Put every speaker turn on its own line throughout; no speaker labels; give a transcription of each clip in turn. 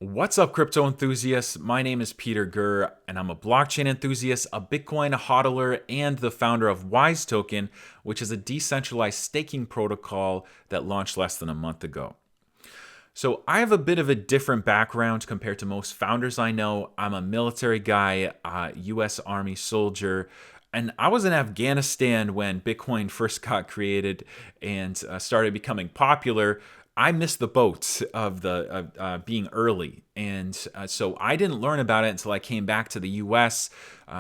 What's up, crypto enthusiasts? My name is Peter Gurr, and I'm a blockchain enthusiast, a Bitcoin hodler, and the founder of Wise Token, which is a decentralized staking protocol that launched less than a month ago. So I have a bit of a different background compared to most founders I know. I'm a military guy, U.S. Army soldier, and I was in Afghanistan when Bitcoin first got created and started becoming popular. I missed the boat of the being early, and so I didn't learn about it until I came back to the U.S.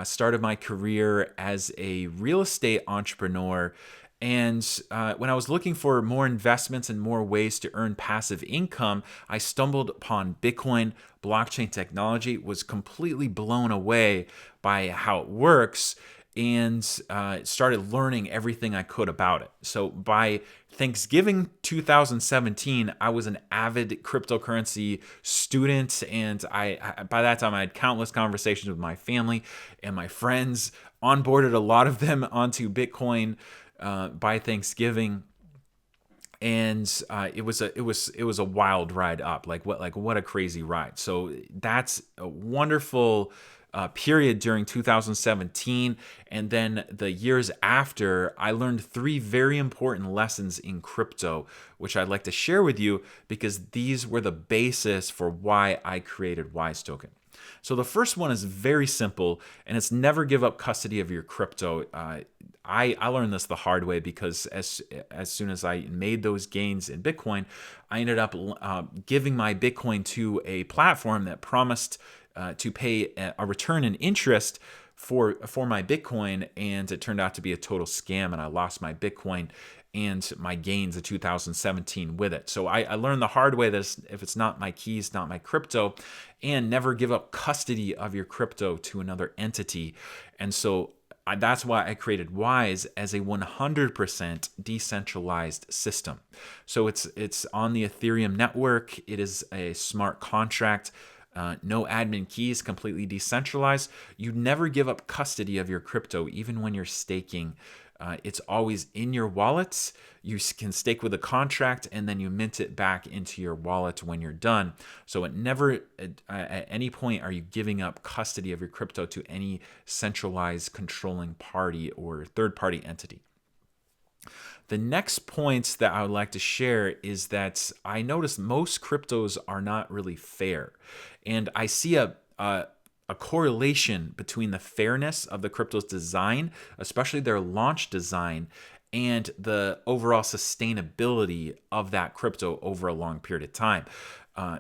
Started my career as a real estate entrepreneur. And when I was looking for more investments and more ways to earn passive income, I stumbled upon Bitcoin. Blockchain technology, was completely blown away by how it works, and started learning everything I could about it. So by Thanksgiving 2017, I was an avid cryptocurrency student, and by that time I had countless conversations with my family and my friends, onboarded a lot of them onto Bitcoin by Thanksgiving, and it was a wild ride up. What a crazy ride. So that's a wonderful period during 2017, and then the years after, I learned three very important lessons in crypto, which I'd like to share with you because these were the basis for why I created Wise Token. So the first one is very simple, and it's never give up custody of your crypto. I learned this the hard way because as soon as I made those gains in Bitcoin, I ended up giving my Bitcoin to a platform that promised to pay a return in interest for my Bitcoin, and it turned out to be a total scam, and I lost my Bitcoin and my gains of 2017 with it. So I learned the hard way that if it's not my keys, not my crypto, and never give up custody of your crypto to another entity. And so that's why I created Wise as a 100% decentralized system. So it's on the Ethereum network. It is a smart contract. No admin keys, completely decentralized. You never give up custody of your crypto, even when you're staking. It's always in your wallets. You can stake with a contract, and then you mint it back into your wallet when you're done. So it never, at any point, are you giving up custody of your crypto to any centralized controlling party or third-party entity. The next point that I would like to share is that I noticed most cryptos are not really fair. And I see a correlation between the fairness of the crypto's design, especially their launch design, and the overall sustainability of that crypto over a long period of time.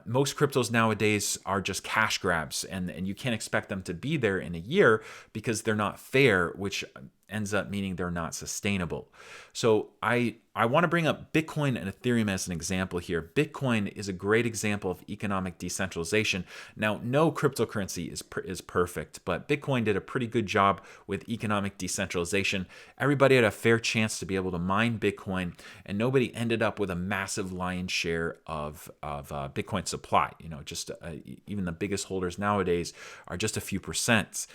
Most cryptos nowadays are just cash grabs, and you can't expect them to be there in a year because they're not fair, which ends up meaning they're not sustainable. So I want to bring up Bitcoin and Ethereum as an example here. Bitcoin is a great example of economic decentralization. Now, no cryptocurrency is perfect, but Bitcoin did a pretty good job with economic decentralization. Everybody had a fair chance to be able to mine Bitcoin, and nobody ended up with a massive lion's share of Bitcoin supply. Just even the biggest holders nowadays are just a few percent.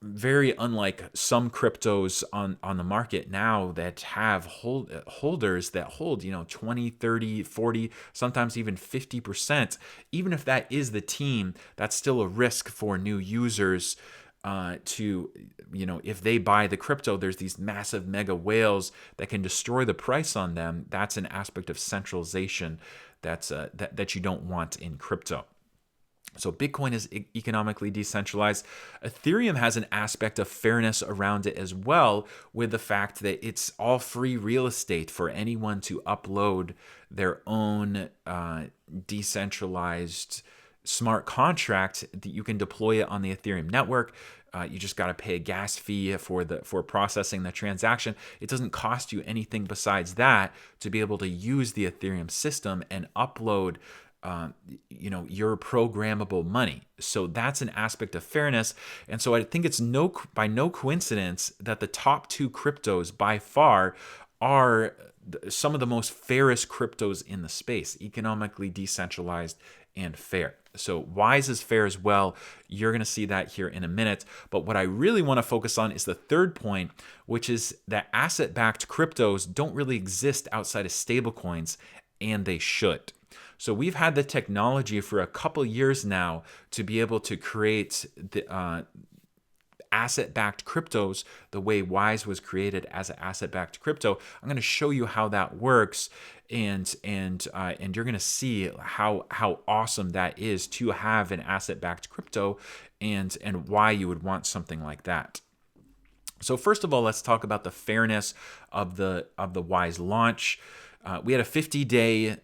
Very unlike some cryptos on the market now that have holders that hold 20, 30, 40, sometimes even 50%. Even if that is the team, that's still a risk for new users to, if they buy the crypto, there's these massive mega whales that can destroy the price on them. That's an aspect of centralization that you don't want in crypto. So Bitcoin is economically decentralized. Ethereum has an aspect of fairness around it as well, with the fact that it's all free real estate for anyone to upload their own decentralized smart contract that you can deploy it on the Ethereum network. You just got to pay a gas fee for processing the transaction. It doesn't cost you anything besides that to be able to use the Ethereum system and upload your programmable money. So that's an aspect of fairness. And so I think it's by no coincidence that the top two cryptos by far are some of the most fairest cryptos in the space, economically decentralized and fair. So Wise is fair as well. You're going to see that here in a minute. But what I really want to focus on is the third point, which is that asset-backed cryptos don't really exist outside of stablecoins, and they should. So we've had the technology for a couple years now to be able to create the asset-backed cryptos the way Wise was created as an asset-backed crypto. I'm going to show you how that works, and you're going to see how awesome that is to have an asset-backed crypto, and why you would want something like that. So first of all, let's talk about the fairness of the Wise launch. We had a 50-day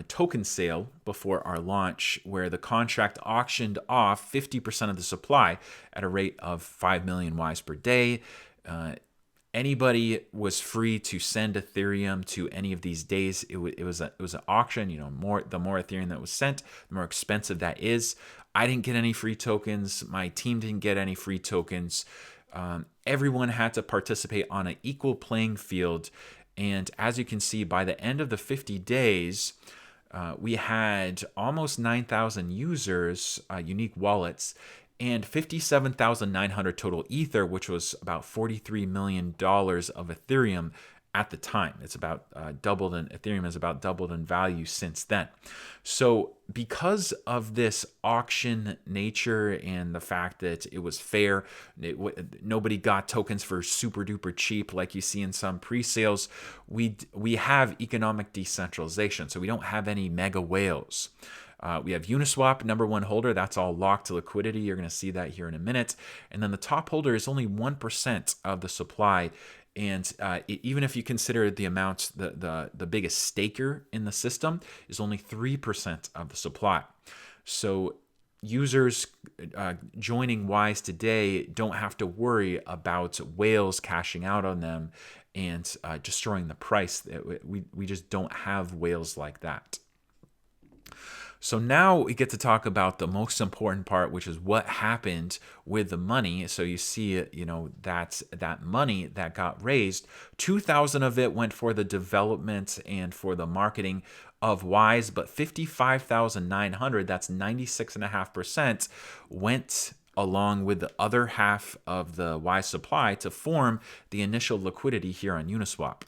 token sale before our launch, where the contract auctioned off 50% of the supply at a rate of 5 million Wise per day. Anybody was free to send Ethereum to any of these days. It was an auction. The more Ethereum that was sent, the more expensive that is. I didn't get any free tokens. My team didn't get any free tokens. Everyone had to participate on an equal playing field. And as you can see, by the end of the 50 days, we had almost 9,000 users, unique wallets, and 57,900 total Ether, which was about $43 million of Ethereum at the time. It's about doubled, and Ethereum has about doubled in value since then. So because of this auction nature and the fact that it was fair, nobody got tokens for super duper cheap like you see in some pre-sales, we have economic decentralization. So we don't have any mega whales. We have Uniswap, number one holder. That's all locked to liquidity. You're going to see that here in a minute. And then the top holder is only 1% of the supply. And even if you consider the amount, the biggest staker in the system is only 3% of the supply. So users joining Wise today don't have to worry about whales cashing out on them and destroying the price. We just don't have whales like that. So now we get to talk about the most important part, which is what happened with the money. So you see, that money that got raised, 2,000 of it went for the development and for the marketing of Wise, but 55,900, that's 96.5%, went along with the other half of the Wise supply to form the initial liquidity here on Uniswap.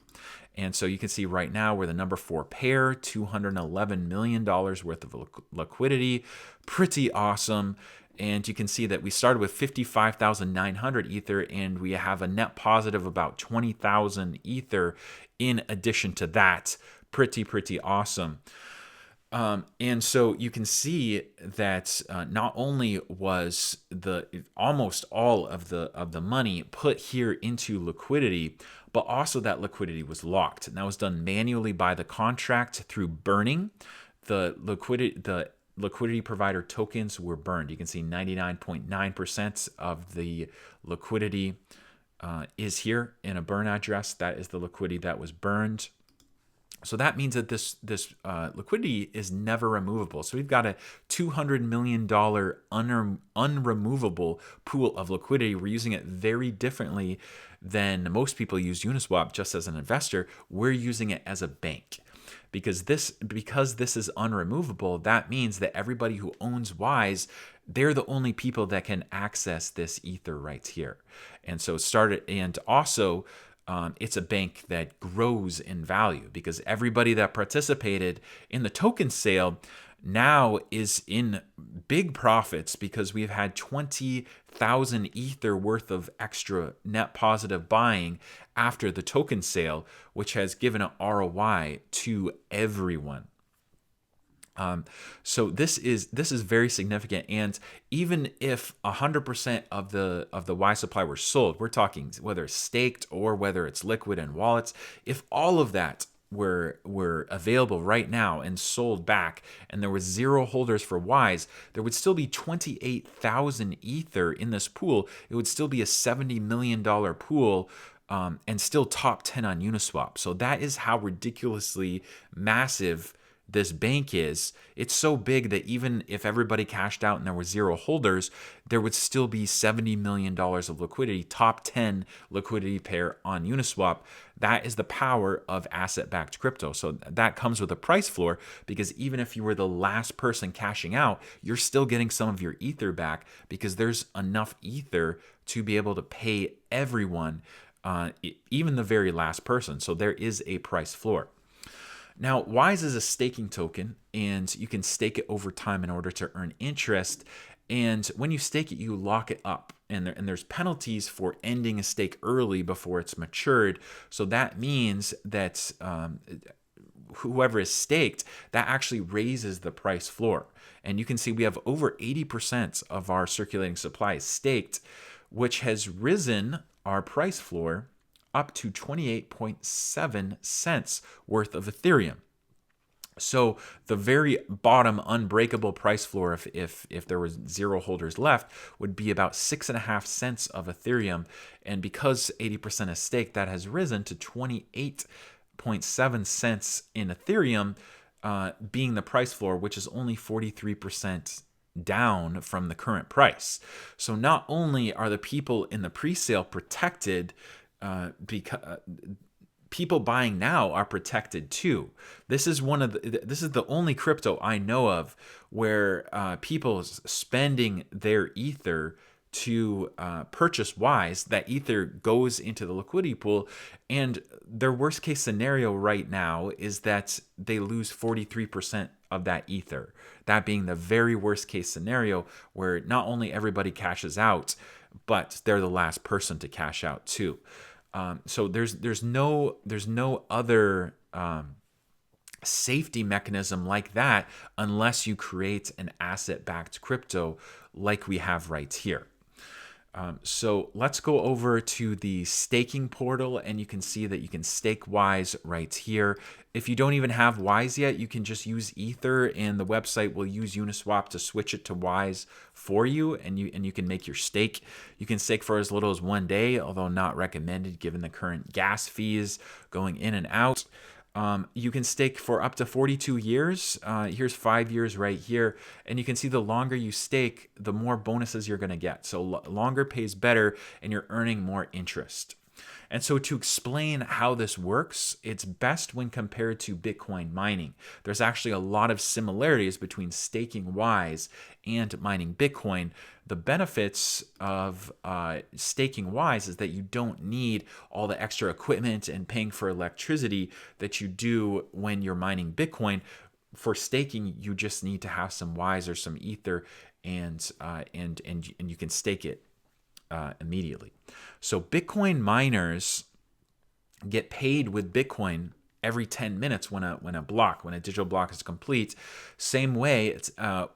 And so you can see right now we're the number 4 pair, $211 million worth of liquidity. Pretty awesome. And you can see that we started with 55,900 Ether, and we have a net positive about 20,000 Ether in addition to that. Pretty awesome. And so you can see that not only was almost all of the money put here into liquidity, but also that liquidity was locked. And that was done manually by the contract through burning. The liquidity provider tokens were burned. You can see 99.9% of the liquidity is here in a burn address. That is the liquidity that was burned. So that means that this liquidity is never removable. So we've got a $200 million unremovable pool of liquidity. We're using it very differently than most people use Uniswap just as an investor. We're using it as a bank. Because this is unremovable, that means that everybody who owns Wise, they're the only people that can access this Ether right here. And so it's a bank that grows in value because everybody that participated in the token sale now is in big profits because we've had 20,000 Ether worth of extra net positive buying after the token sale, which has given an ROI to everyone. So this is very significant, and even if 100% of the Y supply were sold, we're talking whether it's staked or whether it's liquid in wallets, if all of that were available right now and sold back, and there was 0 holders for Wise, there would still be 28,000 Ether in this pool. It would still be a $70 million pool. And still top 10 on Uniswap. So that is how ridiculously massive this bank is. It's so big that even if everybody cashed out and there were 0 holders, there would still be $70 million of liquidity, top 10 liquidity pair on Uniswap. That is the power of asset-backed crypto. So that comes with a price floor, because even if you were the last person cashing out, you're still getting some of your Ether back because there's enough Ether to be able to pay everyone, even the very last person. So there is a price floor. Now, Wise is a staking token, and you can stake it over time in order to earn interest. And when you stake it, you lock it up. And there's penalties for ending a stake early before it's matured. So that means that whoever is staked, that actually raises the price floor. And you can see we have over 80% of our circulating supply is staked, which has risen our price floor up to 28.7 cents worth of Ethereum. So the very bottom unbreakable price floor, if there was zero holders left, would be about 6.5 cents of Ethereum. And because 80% is staked, that has risen to 28.7 cents in Ethereum, being the price floor, which is only 43% down from the current price. So not only are the people in the pre-sale protected, because people buying now are protected too. This is the only crypto I know of where people spending their ether to purchase Wise. That ether goes into the liquidity pool, and their worst case scenario right now is that they lose 43% of that ether. That being the very worst case scenario, where not only everybody cashes out, but they're the last person to cash out too. So there's no other safety mechanism like that unless you create an asset-backed crypto like we have right here. So let's go over to the staking portal, and you can see that you can stake Wise right here. If you don't even have Wise yet, you can just use Ether, and the website will use Uniswap to switch it to Wise for you, and you can make your stake. You can stake for as little as 1 day, although not recommended given the current gas fees going in and out. You can stake for up to 42 years. Here's 5 years right here. And you can see the longer you stake, the more bonuses you're going to get. So longer pays better, and you're earning more interest. And so to explain how this works, it's best when compared to Bitcoin mining. There's actually a lot of similarities between staking Wise and mining Bitcoin. The benefits of staking Wise is that you don't need all the extra equipment and paying for electricity that you do when you're mining Bitcoin. For staking, you just need to have some Wise or some Ether, and you can stake it immediately. So Bitcoin miners get paid with Bitcoin every 10 minutes when a digital block is complete. Same way, it's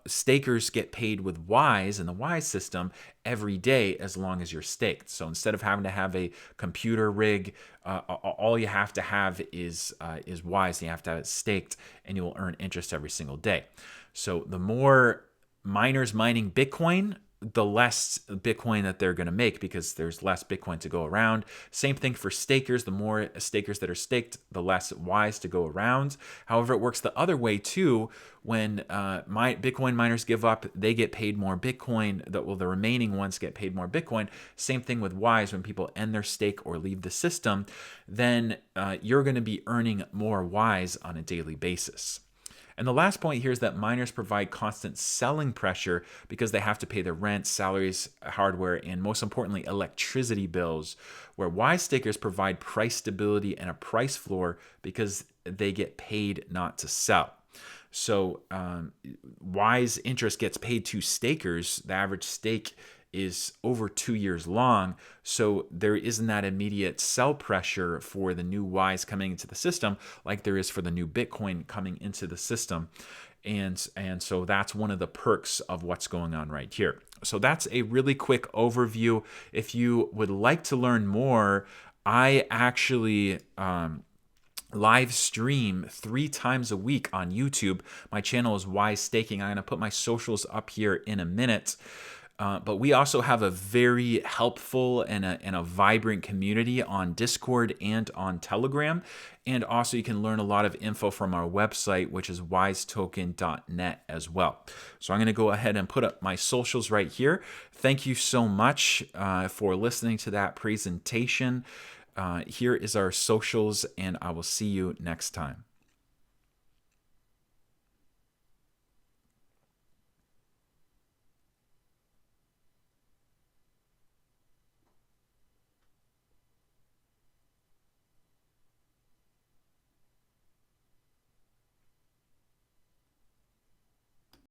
stakers get paid with Wise in the Wise system every day as long as you're staked. So instead of having to have a computer rig, all you have to have is Wise, and you have to have it staked, and you will earn interest every single day. So the more miners mining Bitcoin, the less Bitcoin that they're going to make, because there's less Bitcoin to go around. Same thing for stakers. The more stakers that are staked, the less Wise to go around. However, it works the other way too. When Bitcoin miners give up, they get paid more Bitcoin. The remaining ones get paid more Bitcoin. Same thing with Wise. When people end their stake or leave the system, then you're going to be earning more Wise on a daily basis. And the last point here is that miners provide constant selling pressure because they have to pay their rent, salaries, hardware, and most importantly, electricity bills, where Wise stakers provide price stability and a price floor because they get paid not to sell. So Wise interest gets paid to stakers. The average stake is over 2 years long, so there isn't that immediate sell pressure for the new Wise coming into the system like there is for the new Bitcoin coming into the system. And so that's one of the perks of what's going on right here. So that's a really quick overview. If you would like to learn more, I actually live stream 3 times a week on YouTube. My channel is Wise Staking. I'm going to put my socials up here in a minute. But we also have a very helpful and a vibrant community on Discord and on Telegram. And also you can learn a lot of info from our website, which is wisetoken.net as well. So I'm going to go ahead and put up my socials right here. Thank you so much for listening to that presentation. Here is our socials, and I will see you next time.